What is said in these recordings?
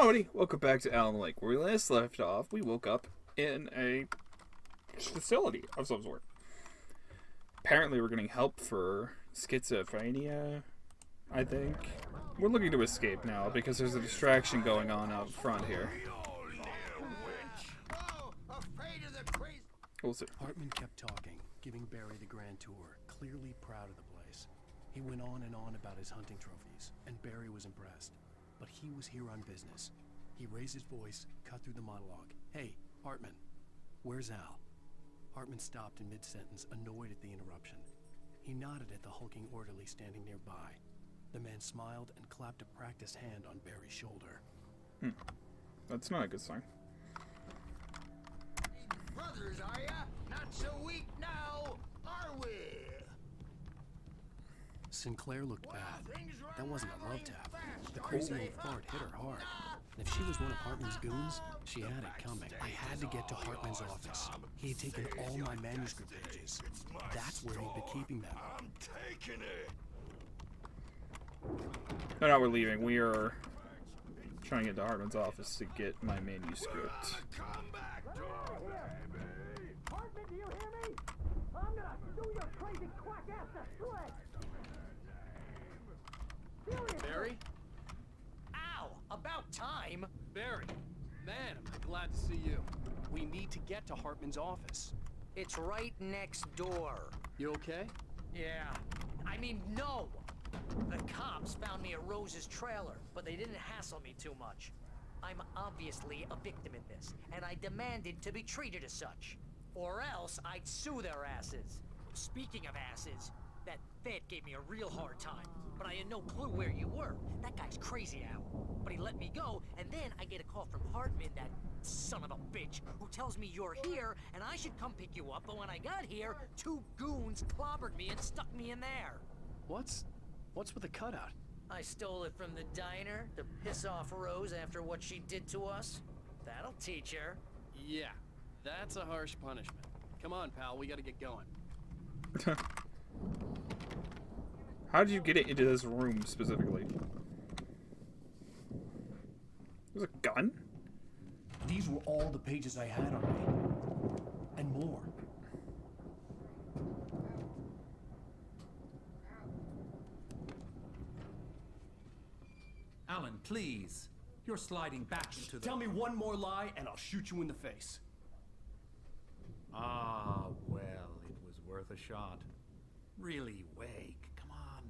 Howdy, welcome back to Allen Lake. Where we last left off, we woke up in a facility of some sort. Apparently we're getting help for schizophrenia, I think. We're looking to escape now because there's a distraction going on out front here. We'll see. Hartman kept talking, giving Barry the grand tour, clearly proud of the place. He went on and on about his hunting trophies, and Barry was impressed. But he was here on business. He raised his voice, cut through the monologue. Hey, Hartman, where's Al? Hartman stopped in mid-sentence, annoyed at the interruption. He nodded at the hulking orderly standing nearby. The man smiled and clapped a practiced hand on Barry's shoulder. That's not a good sign. Brothers, are ya? Not so weak now, are we? Sinclair looked bad. That wasn't a love tap. The crazy old fart hit her hard. And if she was one of Hartman's goons, she had it coming. I had to get to Hartman's office. He had taken all my manuscript pages. That's where he'd been keeping them. I'm taking it. No, no, we're leaving. We are trying to get to Hartman's office to get my manuscript. Come back to baby. Hartman, do you hear me? I'm gonna sue your crazy quack ass to shreds. Barry? Ow! About time! Barry! Man, am I glad to see you. We need to get to Hartman's office. It's right next door. You okay? Yeah. I mean, no! The cops found me at Rose's trailer, but they didn't hassle me too much. I'm obviously a victim in this, and I demanded to be treated as such. Or else I'd sue their asses. Speaking of asses, that vet gave me a real hard time, but I had no clue where you were. That guy's crazy, Al. But he let me go, and then I get a call from Hartman, that son of a bitch, who tells me you're here, and I should come pick you up, but when I got here, two goons clobbered me and stuck me in there. What's with the cutout? I stole it from the diner to piss off Rose after what she did to us. That'll teach her. Yeah, that's a harsh punishment. Come on, pal, we gotta get going. How did you get it into this room specifically? There's a gun? These were all the pages I had on me. And more. Alan, please. You're sliding back into the... Tell me one more lie and I'll shoot you in the face. Ah, well, it was worth a shot. Really, Wake, come on.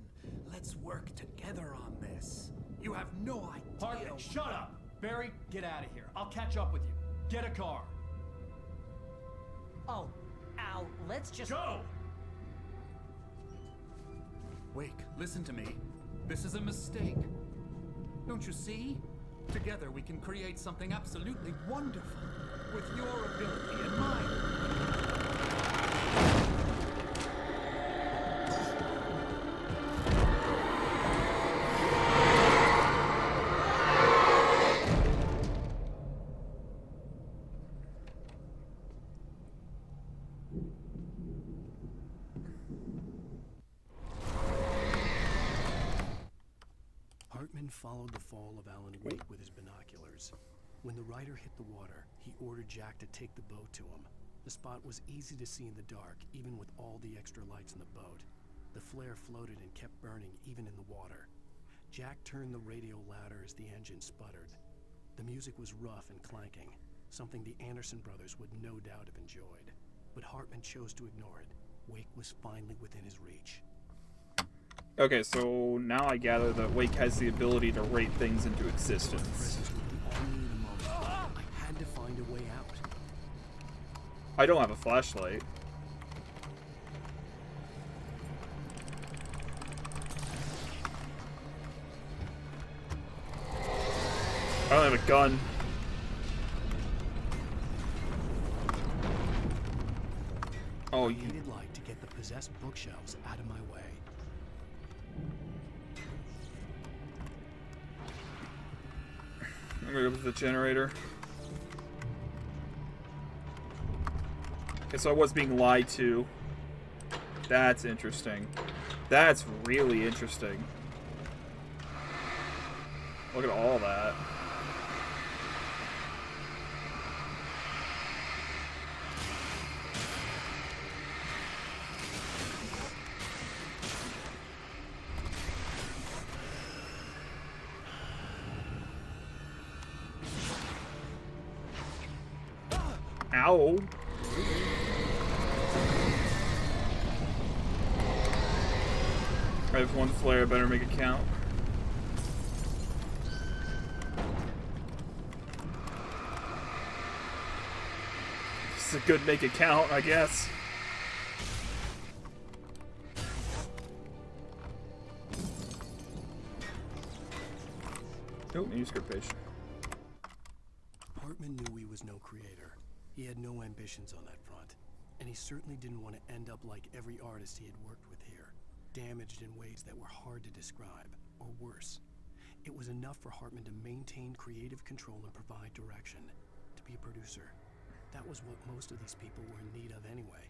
Let's work together on this. You have no idea... Hartman, shut up! Barry, get out of here. I'll catch up with you. Get a car. Oh, Al, let's just... Go! Wake, listen to me. This is a mistake. Don't you see? Together we can create something absolutely wonderful. With your ability and mine. Hartman followed the fall of Alan Wake with his binoculars. When the rider hit the water, he ordered Jack to take the boat to him. The spot was easy to see in the dark, even with all the extra lights in the boat. The flare floated and kept burning, even in the water. Jack turned the radio louder as the engine sputtered. The music was rough and clanking, something the Anderson brothers would no doubt have enjoyed. But Hartman chose to ignore it. Wake was finally within his reach. Okay, so now I gather that Wake has the ability to rate things into existence. Presence would be all we need in a moment. I had to find a way out. I don't have a flashlight. I don't have a gun. Oh, I you... needed light to get the possessed bookshelves out of my way. I'm gonna go with the generator. Okay, so I was being lied to. That's interesting. That's really interesting. Look at all that. Ow. I have one flare, I better make it count. This is a good make it count, I guess. Oh, manuscript page. Hartman knew he was no creator. He had no ambitions on that front. And he certainly didn't want to end up like every artist he had worked with here, damaged in ways that were hard to describe, or worse. It was enough for Hartman to maintain creative control and provide direction, to be a producer. That was what most of these people were in need of anyway.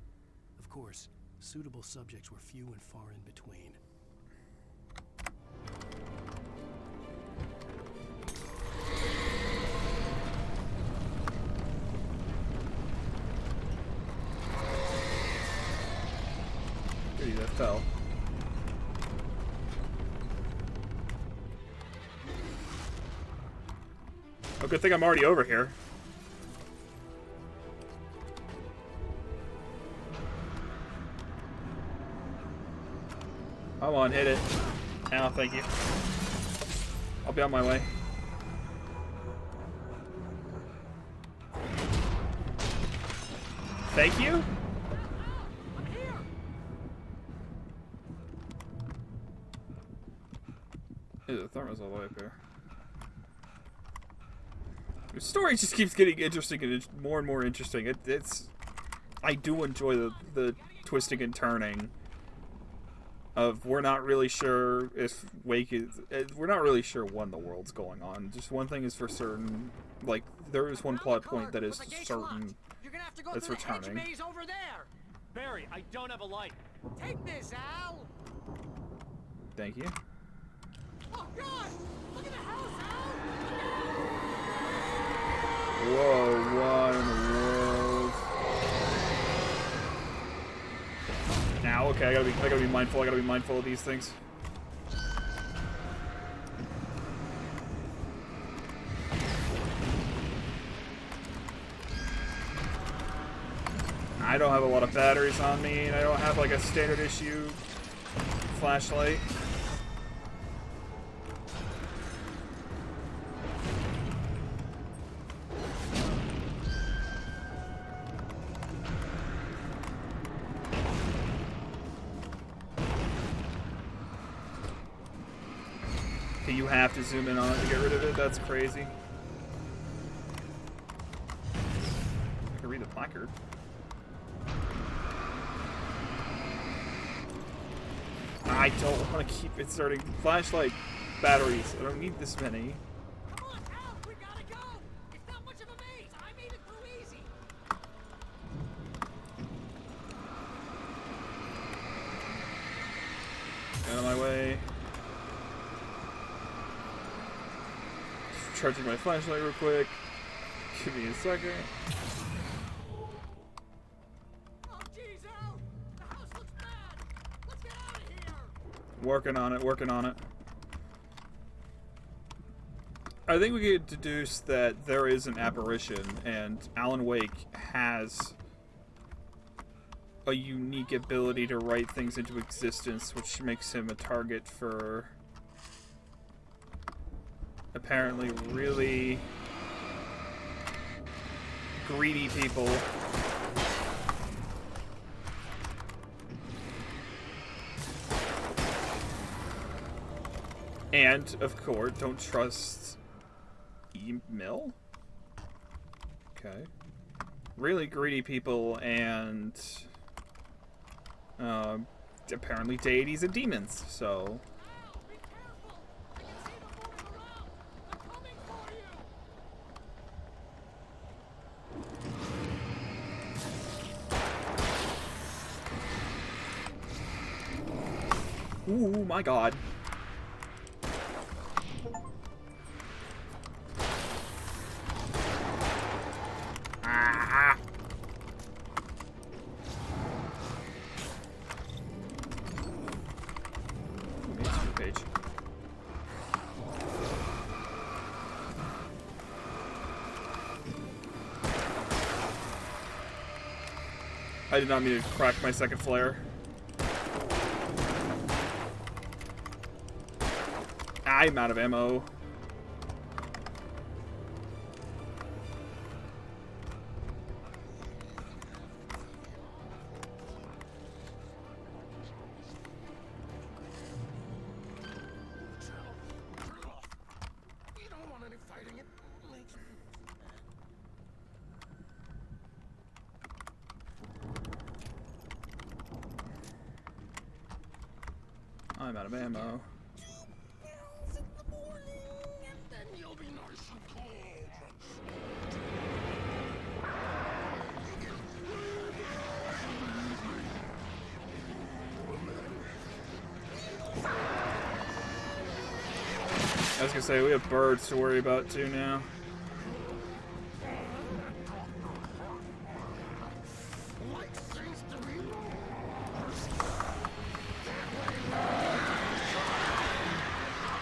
Of course, suitable subjects were few and far in between. That fell. Oh, good thing I'm already over here. Come on, hit it. Ow, thank you. I'll be on my way. Thank you? Ew, the thermos all the way up here. The story just keeps getting interesting and more interesting. I do enjoy the twisting and turning of we're not really sure if Wake is... we're not really sure when the world's going on. Just one thing is for certain. Like, there is one plot point that is certain that's returning. Over there. Barry, I don't have a light. Take this, Al. Thank you. Oh God! Look at the house, Al. Whoa, what in the world? Now, okay, I gotta be mindful. I gotta be mindful of these things. I don't have a lot of batteries on me, and I don't have like a standard issue flashlight. You have to zoom in on it to get rid of it? That's crazy. I can read the placard. I don't want to keep inserting flashlight batteries. I don't need this many. Come on, Al, we gotta go. It's not much of a maze. I made it through easy. Out of my way. Charging my flashlight real quick. Give me a second. Oh, jeez, Al. The house looks bad. Let's get out of here. Working on it, working on it. I think we could deduce that there is an apparition, and Alan Wake has a unique ability to write things into existence, which makes him a target for apparently really greedy people. And, of course, don't trust email? Okay. Really greedy people and apparently deities and demons, so... Ooh, my God. Ah. Page. I did not mean to crack my second flare. I'm out of ammo. We don't want any fighting. It makes me... I'm out of ammo. Bells in the morning, and then you'll be nice and cold. I was gonna say, we have birds to worry about too now. Light seems to be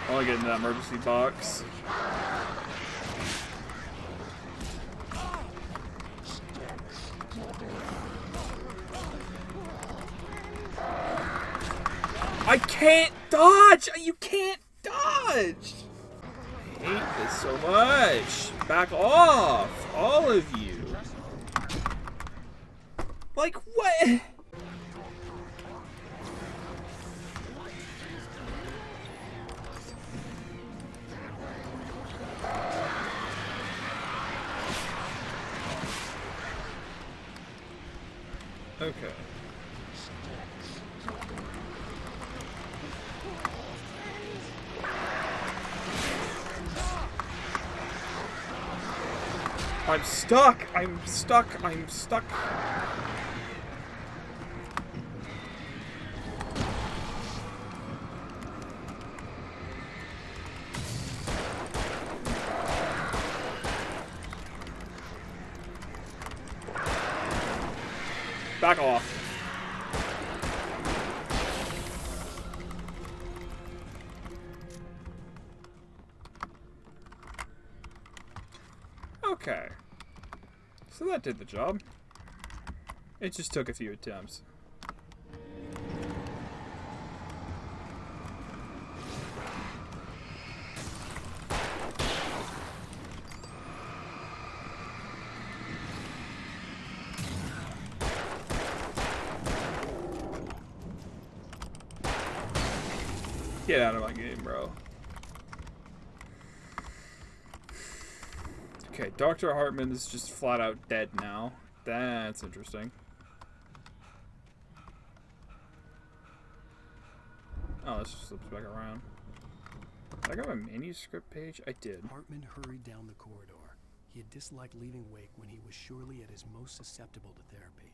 I want to get into that emergency box. I can't dodge! You can't dodge! I hate this so much. Back off! All of you. Like, what? Okay. I'm stuck! I'm stuck! I'm stuck! Back off. Okay. So that did the job. It just took a few attempts. Get out of my game, bro. Okay, Dr. Hartman is just flat out dead now. That's interesting. Oh, this just slips back around. Did I got my manuscript page? I did. Hartman hurried down the corridor. He had disliked leaving Wake when he was surely at his most susceptible to therapy.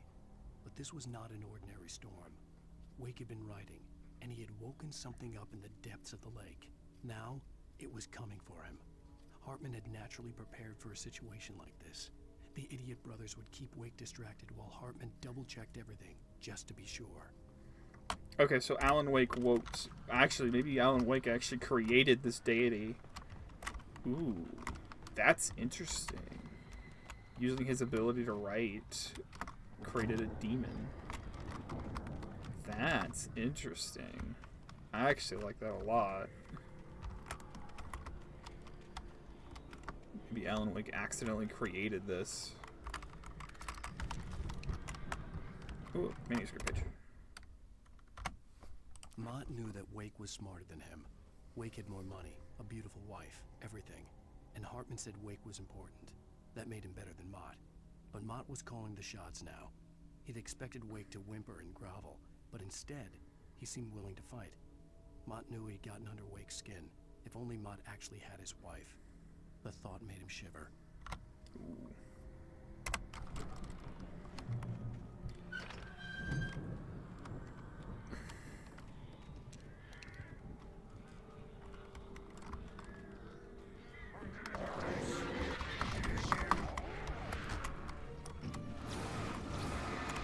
But this was not an ordinary storm. Wake had been writing, and he had woken something up in the depths of the lake. Now, it was coming for him. Hartman had naturally prepared for a situation like this. The idiot brothers would keep Wake distracted while Hartman double-checked everything, just to be sure. Okay, so Alan Wake woke... Actually, maybe Alan Wake actually created this deity. Ooh, that's interesting. Using his ability to write, created a demon. That's interesting. I actually like that a lot. Maybe Alan Wake accidentally created this. Ooh, manuscript page. Mott knew that Wake was smarter than him. Wake had more money, a beautiful wife, everything. And Hartman said Wake was important. That made him better than Mott. But Mott was calling the shots now. He'd expected Wake to whimper and grovel, but instead, he seemed willing to fight. Mott knew he'd gotten under Wake's skin. If only Mott actually had his wife. The thought made him shiver. Ooh.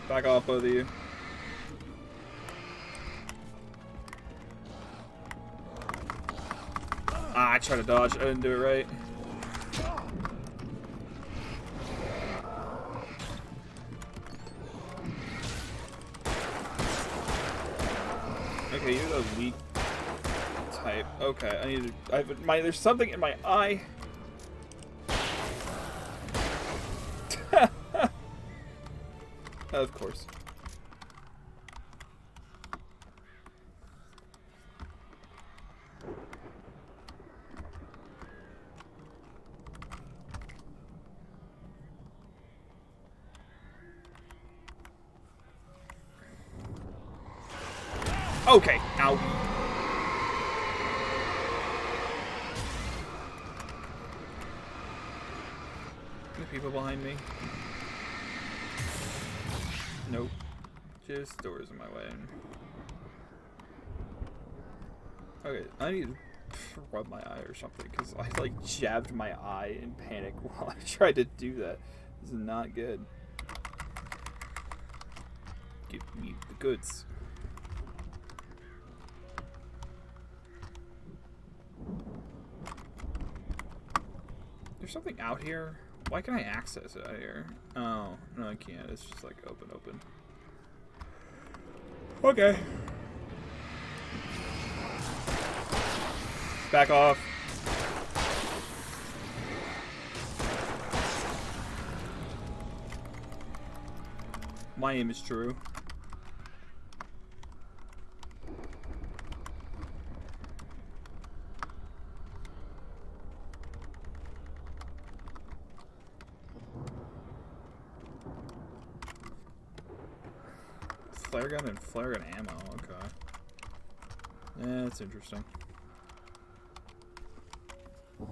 Back off, both of you. Ah, I tried to dodge. I didn't do it right. Okay, you're the weak type. Okay, I need to. There's something in my eye. Of course. Okay, now. The people behind me. Nope. Just doors in my way. Okay, I need to rub my eye or something because I like jabbed my eye in panic while I tried to do that. This is not good. Give me the goods. There's something out here. Why can I access it out here? Oh, no I can't. It's just like open. Okay. Back off. My aim is true. Flare gun and flare gun ammo, okay. Yeah, that's interesting. Do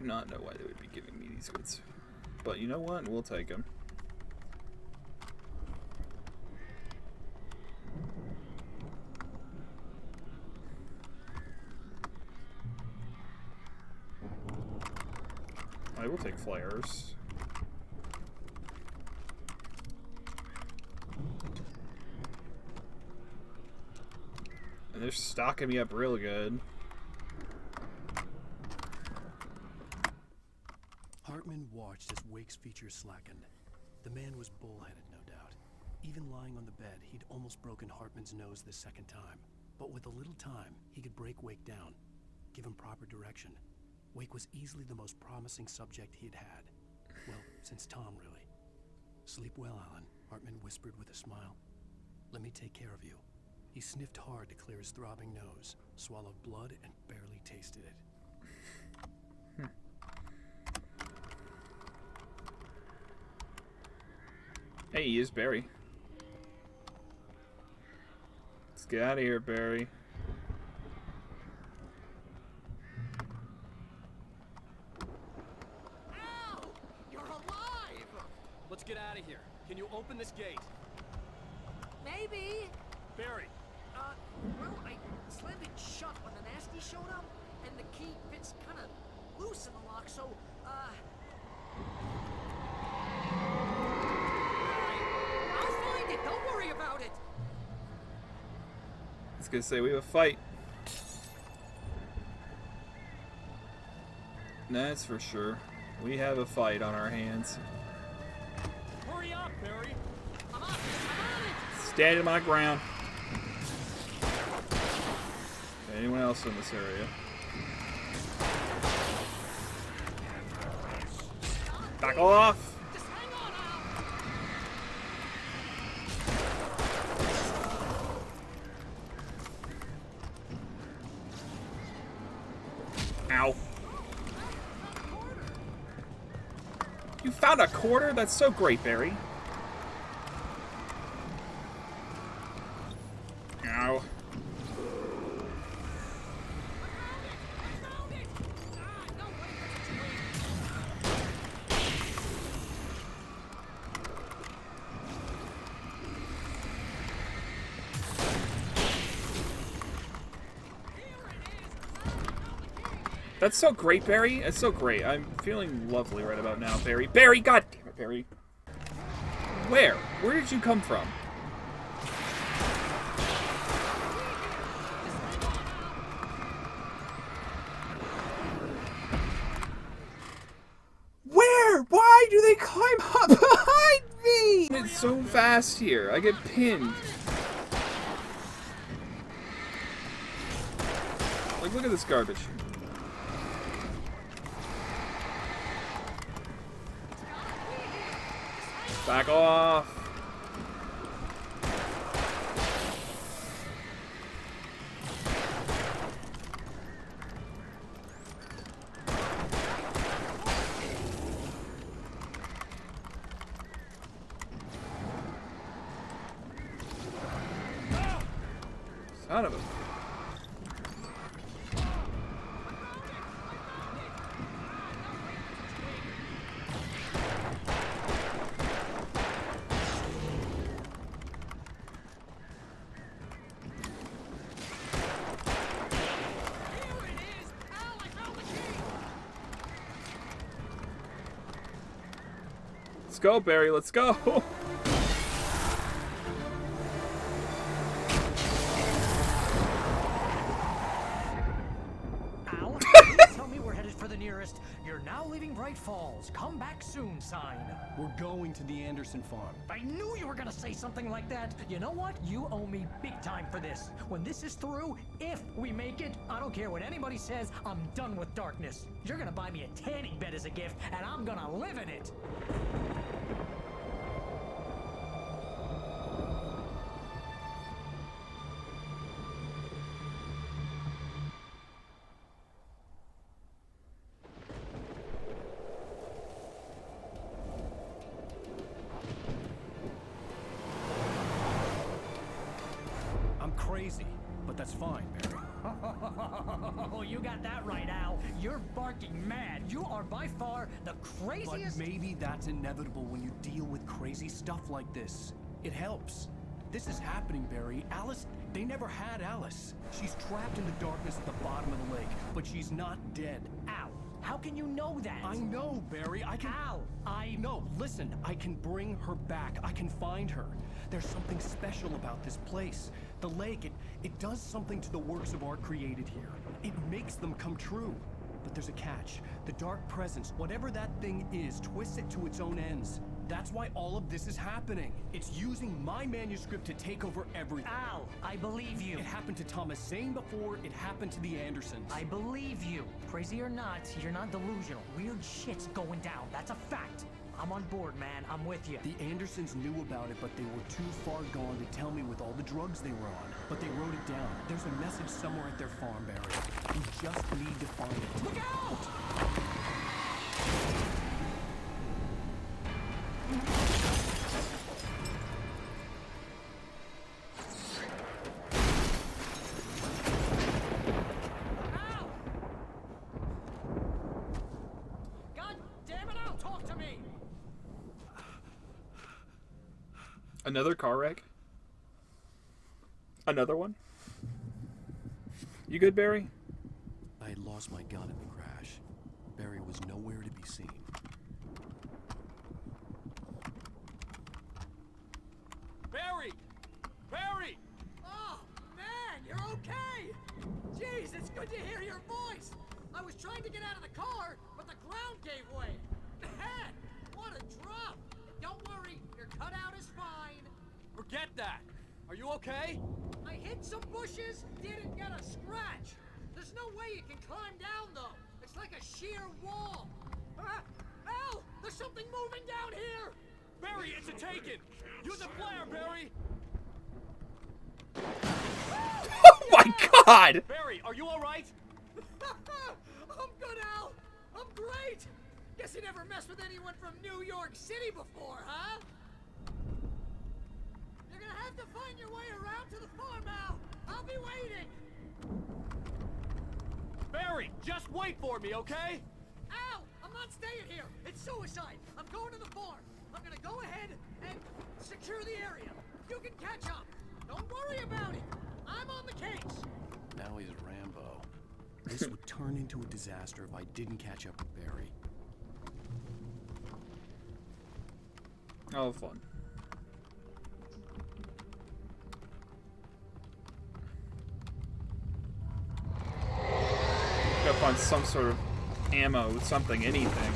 not know why they would be giving me these goods. But you know what? We'll take them. I will take flares. And they're stocking me up real good. Hartman watched as Wake's features slackened. The man was bullheaded, no doubt. Even lying on the bed, he'd almost broken Hartman's nose the second time. But with a little time, he could break Wake down, give him proper direction. Wake was easily the most promising subject he'd had. Well, since Tom, really. Sleep well, Alan, Hartman whispered with a smile. Let me take care of you. He sniffed hard to clear his throbbing nose, swallowed blood, and barely tasted it. Hey, he is Barry. Let's get out of here, Barry. Ow! You're alive! Let's get out of here. Can you open this gate? Maybe. Barry, Well, I slammed it shut when the nasty showed up, and the key fits kind of loose in the lock, so, I'll find it. Don't worry about it. I was gonna say we have a fight. That's for sure. We have a fight on our hands. hurry up, Barry. I'm on it. Standing my ground. Anyone else in this area? Back off! Just hang on, Al. Ow. You found a quarter? That's so great, Barry. Ow. That's so great, Barry. It's so great. I'm feeling lovely right about now, Barry. Barry, god damn it, Barry. Where? Where did you come from? Where? Why do they climb up behind me? It's so fast here. I get pinned. Look at this garbage. Back off. Son of a... Let's go, Barry. Let's go. Al, please tell me we're headed for the nearest "You're now leaving Bright Falls. Come back soon" sign. We're going to the Anderson farm. I knew you were gonna say something like that. You know what? You owe me big time for this. When this is through, if we make it, I don't care what anybody says, I'm done with darkness. You're gonna buy me a tanning bed as a gift, and I'm gonna live in it. I'm crazy, but that's fine, Barry. Oh, you got that right, Al. You're barking mad. You are by far the But craziest. maybe that's inevitable when you deal with crazy stuff like this. It helps. This is happening, Barry. Alice, they never had Alice. She's trapped in the darkness at the bottom of the lake, but she's not dead. Al, how can you know that? I know, Barry. I can... Al, No, listen. I can bring her back. I can find her. There's something special about this place. The lake, it does something to the works of art created here. It makes them come true. But there's a catch. The dark presence, whatever that thing is, twists it to its own ends. That's why all of this is happening. It's using my manuscript to take over everything. Al, I believe you. It happened to Thomas Zane before, it happened to the Andersons. I believe you. Crazy or not, you're not delusional. Weird shit's going down. That's a fact. I'm on board, man. I'm with you. The Andersons knew about it, but they were too far gone to tell me with all the drugs they were on. But they wrote it down. There's a message somewhere at their farm, Barry. We just need to find it. Look out! Al! God damn it, Al, talk to me! Another car wreck? Another one? You good, Barry? I had lost my gun in the crash. Barry was nowhere to be seen. Barry! Barry! Oh, man, you're okay! Jeez, it's good to hear your voice! I was trying to get out of the car, but the ground gave way! Man, what a drop! Don't worry, your cutout is fine. Forget that! Are you okay? I hit some bushes, didn't get a scratch. There's no way you can climb down, though. It's like a sheer wall. Al, there's something moving down here! Barry, it's a taken! Use a flare, Barry! Oh my god! Barry, are you alright? I'm good, Al. I'm great. Guess you never messed with anyone from New York City before, huh? You're gonna have to find your way around to the farm, Al. I'll be waiting. Barry, just wait for me, okay? Al, I'm not staying here. It's suicide. I'm going to the farm. I'm gonna go ahead and secure the area. You can catch up. Don't worry about it. I'm on the case. Now he's Rambo. This would turn into a disaster if I didn't catch up with Barry. Oh, fun. Gotta find some sort of ammo, something, anything.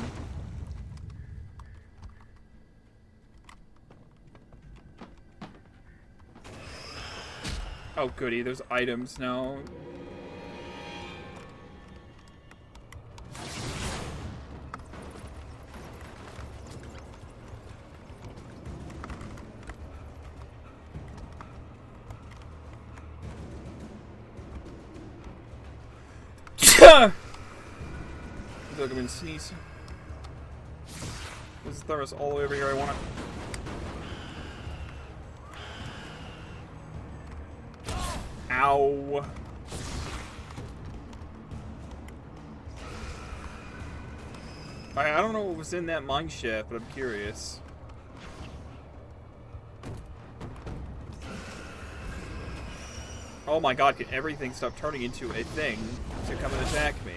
Oh goody, there's items now. feel like I'm gonna sneeze. Let's throw us all the way over here. I want to. Ow. I don't know what was in that mine shaft, but I'm curious. Oh my god, can everything stop turning into a thing to come and attack me?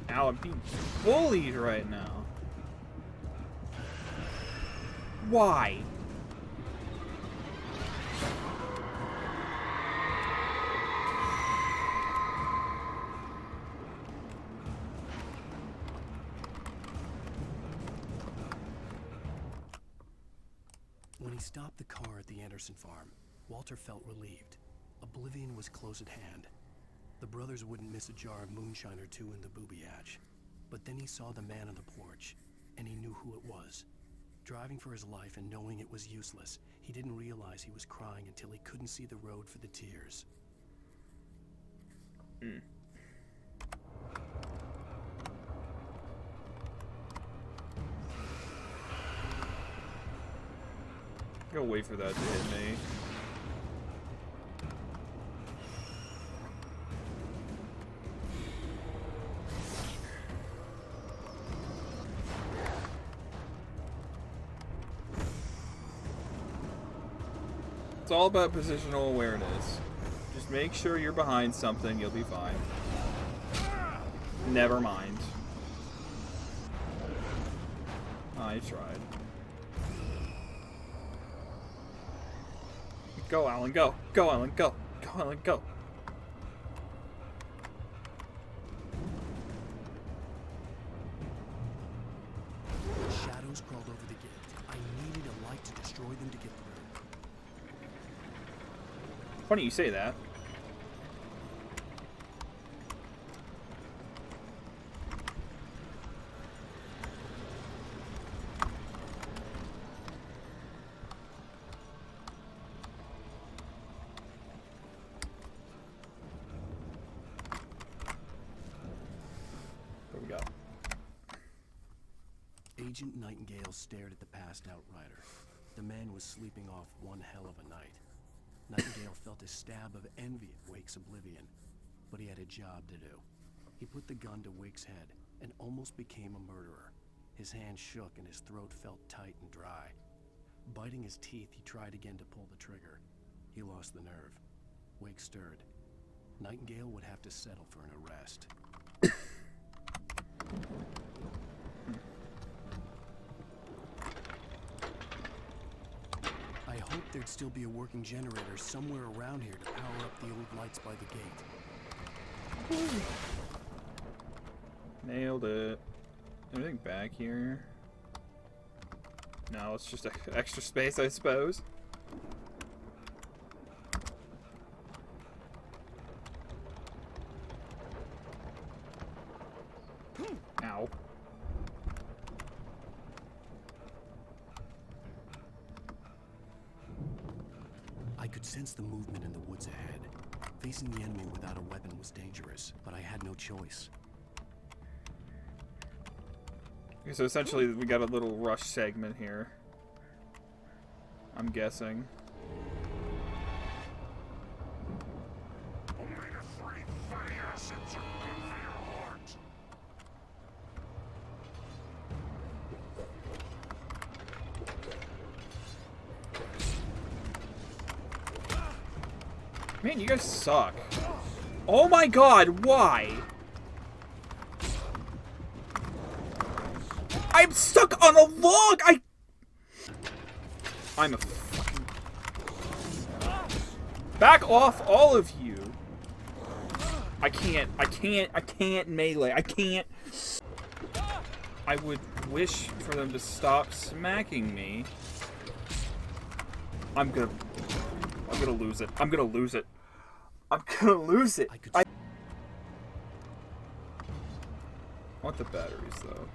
Ow, I'm being bullied right now. Why? When he stopped the car at the Anderson farm, Walter felt relieved. Oblivion was close at hand. The brothers wouldn't miss a jar of moonshine or two in the booby hatch. But then he saw the man on the porch, and he knew who it was. Driving for his life and knowing it was useless, he didn't realize he was crying until he couldn't see the road for the tears. Go wait for that to hit me. It's all about positional awareness. Just make sure you're behind something, you'll be fine. Never mind. I tried. Go, Alan, go. Go, Alan, go. Go, Alan, go. Shadows crawled over the gate. I needed a light to destroy them to get through. Funny you say that. There we go. Agent Nightingale stared at the passed-out rider. The man was sleeping off one hell of a night. Nightingale felt a stab of envy at Wake's oblivion, but he had a job to do. He put the gun to Wake's head and almost became a murderer. His hand shook and his throat felt tight and dry. Biting his teeth, he tried again to pull the trigger. He lost the nerve. Wake stirred. Nightingale would have to settle for an arrest. I hoped there'd still be a working generator somewhere around here to power up the old lights by the gate. Nailed it. Anything back here? No, it's just extra space, I suppose. Ow. I could sense the movement in the woods ahead. Facing the enemy without a weapon was dangerous, but I had no choice. Okay, so essentially we got a little rush segment here. I'm guessing. Man, you guys suck. Oh my god, why? I'm stuck on a log! I'm a fucking... Back off, all of you! I can't melee. I can't... I would wish for them to stop smacking me. I'm gonna lose it. I'm gonna lose it. I'm gonna lose it. I want the batteries, though.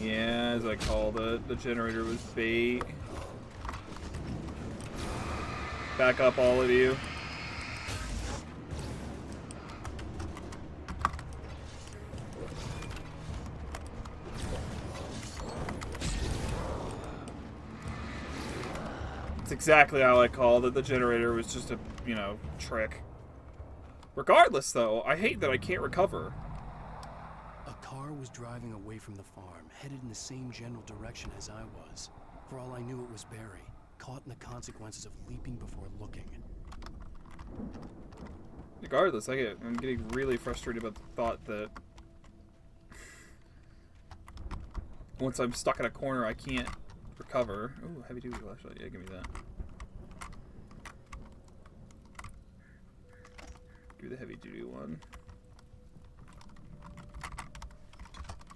Yeah, as I called it, the generator was bait. Back up, all of you. It's exactly how I called it. The generator was just a, you know, trick. Regardless, though, I hate that I can't recover. A car was driving away from the farm, headed in the same general direction as I was. For all I knew, it was Barry, caught in the consequences of leaping before looking. Regardless, I'm getting really frustrated about the thought that once I'm stuck in a corner, I can't recover. Ooh, heavy duty flashlight. Yeah, give me that. Give me the heavy duty one.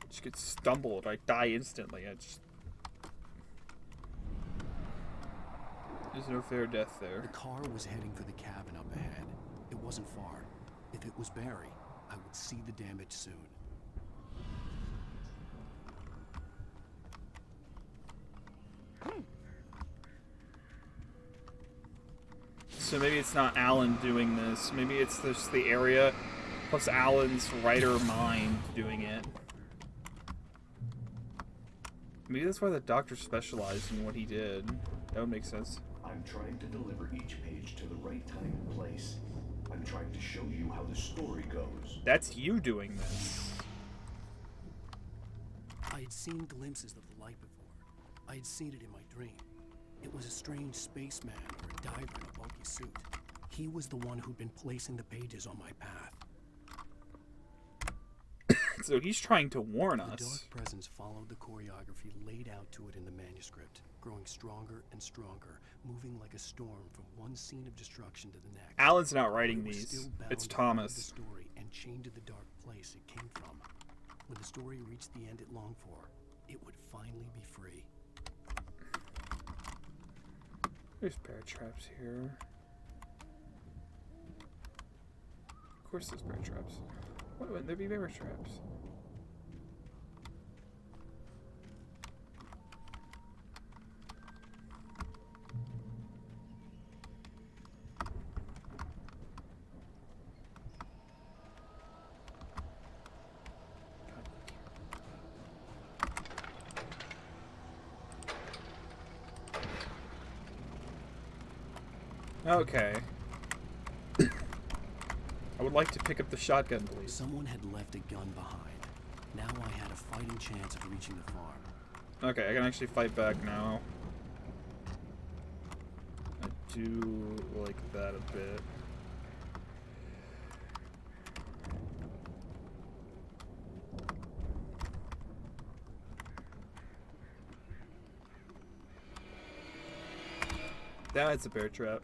Just get stumbled. I die instantly. There's no fair death there. The car was heading for the cabin up ahead. It wasn't far. If it was Barry, I would see the damage soon. So maybe it's not Alan doing this. Maybe it's just the area plus Alan's writer mind doing it. Maybe that's why the doctor specialized in what he did. That would make sense. I'm trying to deliver each page to the right time and place. I'm trying to show you how the story goes. That's you doing this. I had seen glimpses of the light before. I had seen it in my dream. It was a strange spaceman or a diver in a bulky suit. He was the one who'd been placing the pages on my path. So he's trying to warn us. The dark presence followed the choreography laid out to it in the manuscript, growing stronger and stronger, moving like a storm from one scene of destruction to the next. Alan's not writing It was these. still bound It's to Thomas. the story and chained to the dark place it came from. When the story reached the end it longed for, it would finally be free. There's bear traps here. Of course there's bear traps. Why wouldn't there be bear traps? Okay. I would like to pick up the shotgun, please. Someone had left a gun behind. Now I had a fighting chance of reaching the farm. Okay, I can actually fight back now. I do like that a bit. That's a bear trap.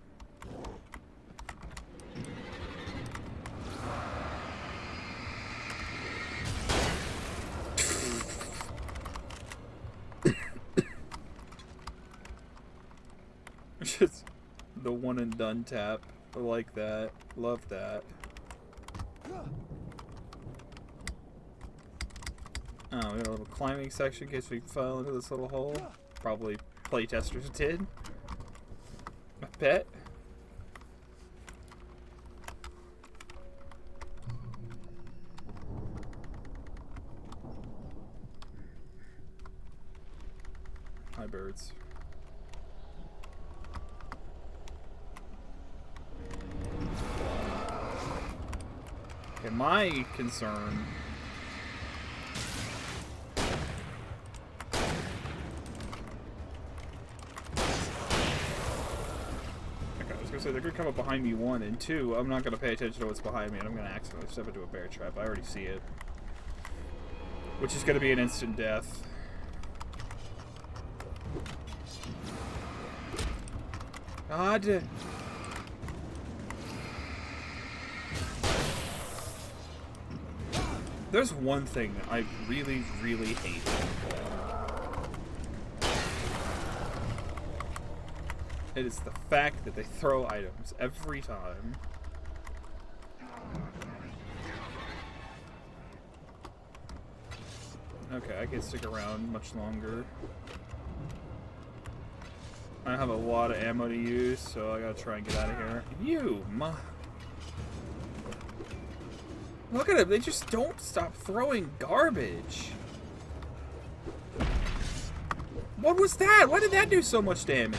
Just the one and done tap. I like that. Love that. Oh, we got a little climbing section in case we fell into this little hole. Probably playtesters did. I bet. Hi, birds. Okay, my concern so they're gonna come up behind me, one, and two, I'm not gonna pay attention to what's behind me, and I'm gonna accidentally step into a bear trap. I already see it. Which is gonna be an instant death. God! There's one thing that I really, really hate. It is the fact that they throw items every time. Okay, I can stick around much longer. I have a lot of ammo to use, so I gotta try and get out of here. Look at them, they just don't stop throwing garbage. What was that? Why did that do so much damage?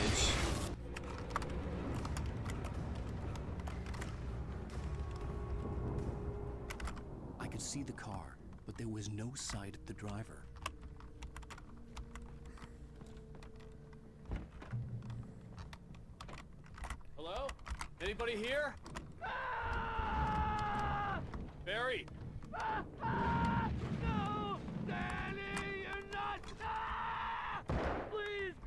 I could see the car, but there was no sight of the driver. Hello? Anybody here? Barry? No! Danny, you're not! Please!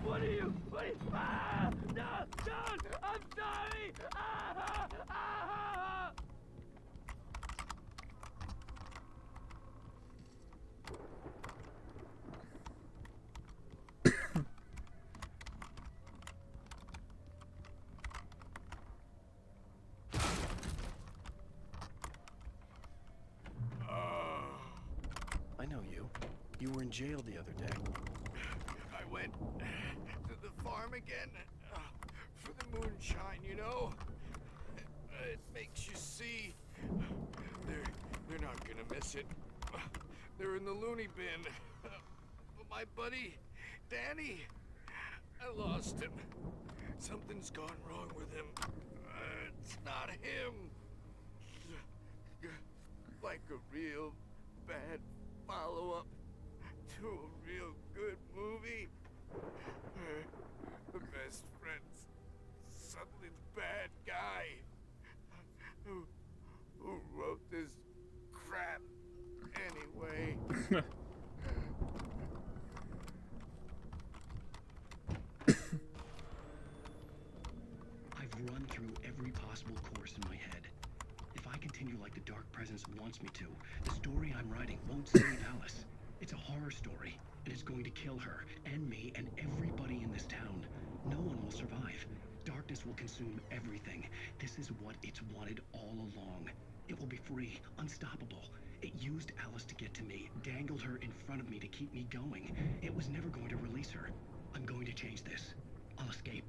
What are you? No! Don't! I'm sorry! I know you. You were in jail the other day. I went to the farm again for the moonshine, you know? It makes you see. They're not gonna miss it. They're in the loony bin. But my buddy, Danny, I lost him. Something's gone wrong with him. It's not him. Like a real bad follow-up to a real good movie. The best friend's suddenly the bad guy. Who wrote this crap anyway? I've run through every possible course in my head. If I continue like the Dark Presence wants me to, the story I'm writing won't save Alice. It's a horror story, and it's going to kill her, and me, and everybody in this town. No one will survive. Darkness will consume everything. This is what it's wanted all along. It will be free, unstoppable. It used Alice to get to me, dangled her in front of me to keep me going. It was never going to release her. I'm going to change this. I'll escape.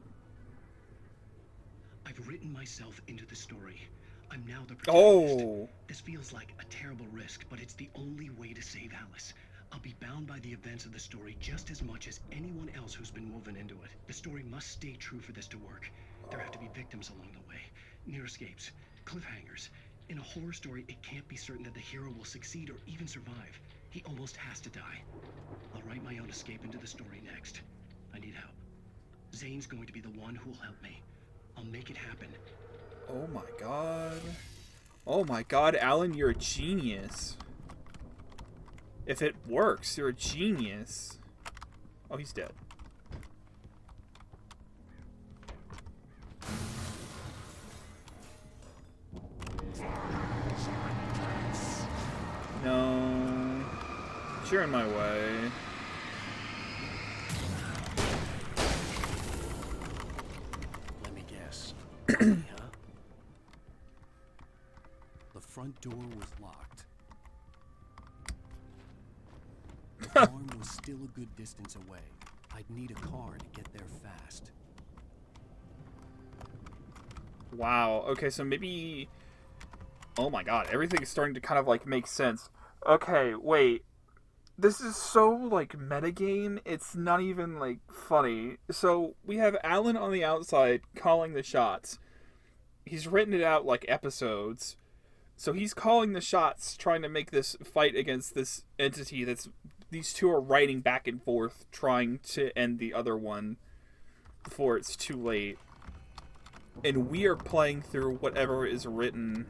I've written myself into the story. I'm now the protagonist. Oh. This feels like a terrible risk, but it's the only way to save Alice. I'll be bound by the events of the story just as much as anyone else who's been woven into it. The story must stay true for this to work. There have to be victims along the way, near escapes, cliffhangers. In a horror story, it can't be certain that the hero will succeed or even survive. He almost has to die. I'll write my own escape into the story next. I need help. Zane's going to be the one who'll help me. I'll make it happen. Oh my god. Oh my god, Alan, you're a genius. If it works, you're a genius. Oh, he's dead. No. You're in my way. Let me guess. Huh? The front door was locked. The farm was still a good distance away. I'd need a car to get there fast. Wow. Okay, so maybe... Oh my god, everything is starting to kind of, like, make sense. Okay, wait. This is so, like, metagame, it's not even, like, funny. So, we have Alan on the outside calling the shots. He's written it out like episodes. So he's calling the shots, trying to make this fight against this entity that's... These two are writing back and forth, trying to end the other one before it's too late. And we are playing through whatever is written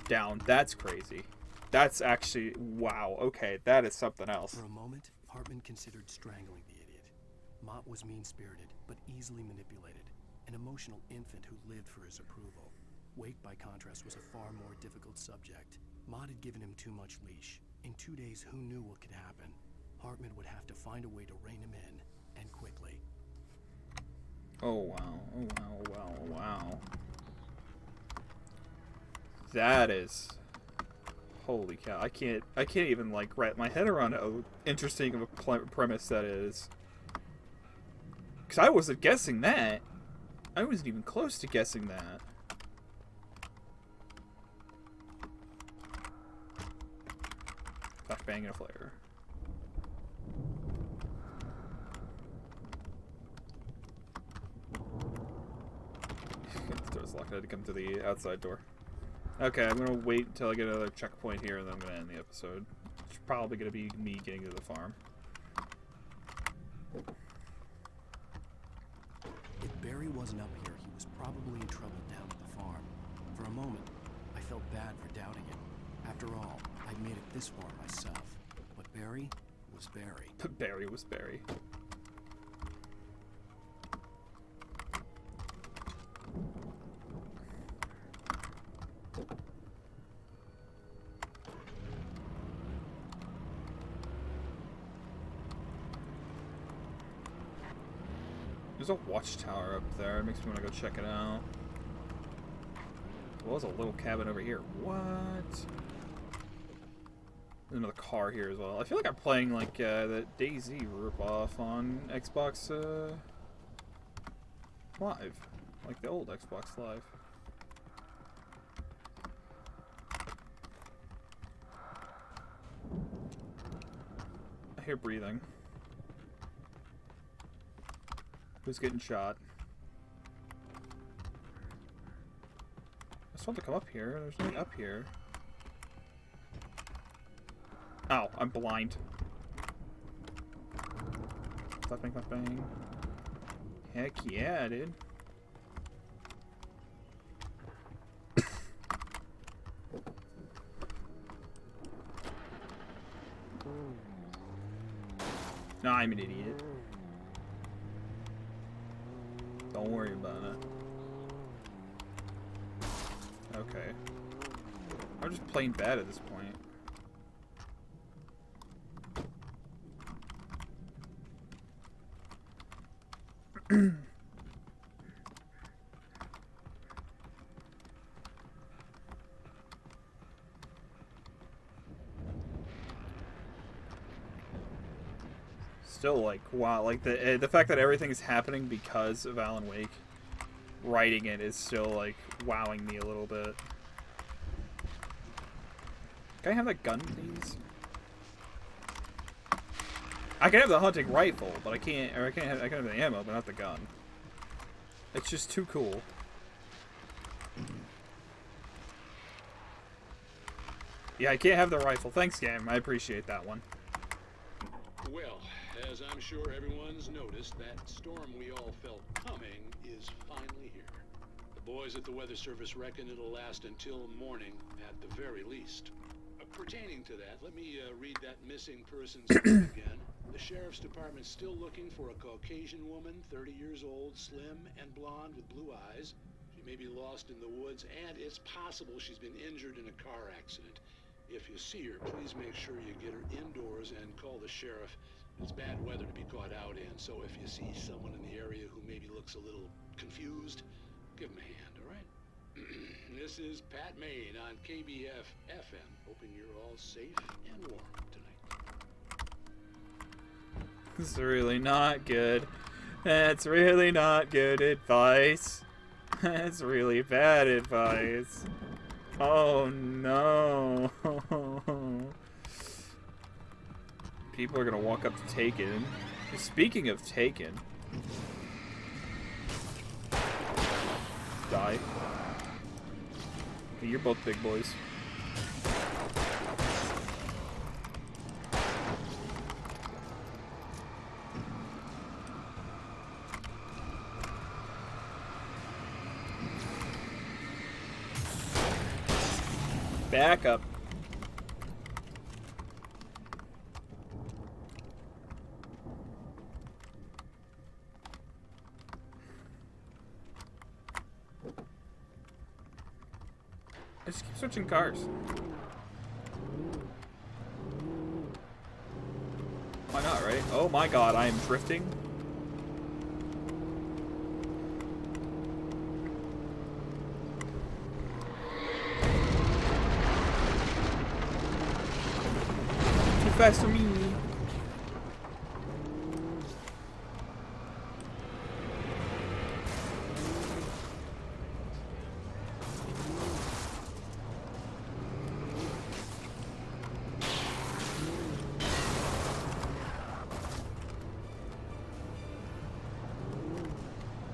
down. That's crazy. That's actually... Wow, okay, that is something else. For a moment, Hartman considered strangling the idiot. Mott was mean-spirited, but easily manipulated. An emotional infant who lived for his approval. Wake, by contrast, was a far more difficult subject. Mott had given him too much leash. In 2 days, who knew what could happen? Hartman would have to find a way to rein him in, and quickly. Oh, wow. Oh, wow, wow, wow. That is... Holy cow! I can't even like wrap my head around how interesting of a premise that is. Because I wasn't guessing that. I wasn't even close to guessing that. Flashbang and a flare. The door's locked. I had to come to the outside door. Okay, I'm gonna wait until I get another checkpoint here, and then I'm gonna end the episode. It's probably gonna be me getting to the farm. If Barry wasn't up here, he was probably in trouble down at the farm. For a moment, I felt bad for doubting him. After all, I'd made it this far myself. But Barry was Barry. But Barry was Barry. There's a watchtower up there. It makes me want to go check it out. As well as a little cabin over here. What? There's another car here as well. I feel like I'm playing like the DayZ ripoff on Xbox Live. Like the old Xbox Live. I hear breathing. Who's getting shot? I just want to come up here. There's nothing up here. Ow, I'm blind. Flashbang, flashbang. Heck yeah, dude. No, I'm an idiot. Don't worry about it. Okay. I'm just plain bad at this point. Still, like, wow, like the fact that everything is happening because of Alan Wake writing it is still like wowing me a little bit. Can I have that gun, please? I can have the hunting rifle, but I can't have the ammo, but not the gun. It's just too cool. Yeah, I can't have the rifle. Thanks, game. I appreciate that one. Well, as I'm sure everyone's noticed, that storm we all felt coming is finally here. The boys at the Weather Service reckon it'll last until morning at the very least. Pertaining to that, let me read that missing persons again. The Sheriff's Department's still looking for a Caucasian woman, 30 years old, slim and blonde with blue eyes. She may be lost in the woods, and it's possible she's been injured in a car accident. If you see her, please make sure you get her indoors and call the sheriff. It's bad weather to be caught out in, so if you see someone in the area who maybe looks a little confused, give them a hand, all right? This is Pat Maine on KBF FM, hoping you're all safe and warm tonight. This is really not good. That's really not good advice. That's really bad advice. Oh no. People are gonna walk up to Taken. Speaking of Taken. Die. Okay, you're both big boys. Back up. I just keep switching cars. Why not, right? Oh my god, I am drifting. fast for me.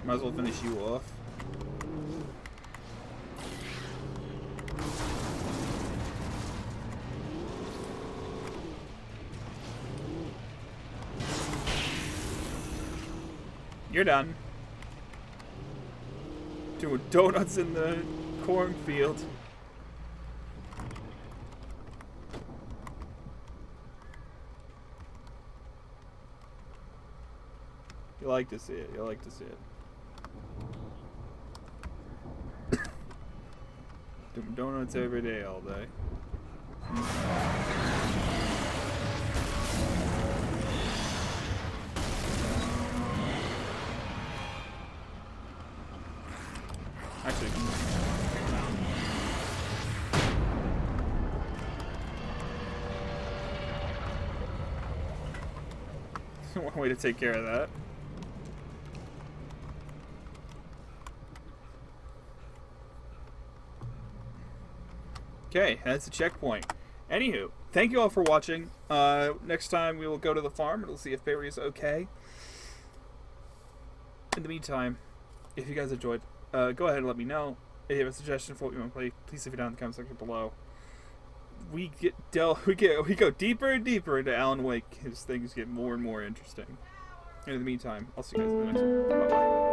Might as well finish you off. You're done. Doing donuts in the cornfield. You like to see it. You like to see it. Doing donuts every day, all day. Actually, one way to take care of that. Okay, that's a checkpoint. Anywho, thank you all for watching. Next time we will go to the farm and we'll see if Barry is okay. In the meantime, if you guys enjoyed, go ahead and let me know. If you have a suggestion for what you want to play, please leave it down in the comment section below. We go deeper and deeper into Alan Wake as things get more and more interesting. And in the meantime, I'll see you guys in the next one. Bye bye.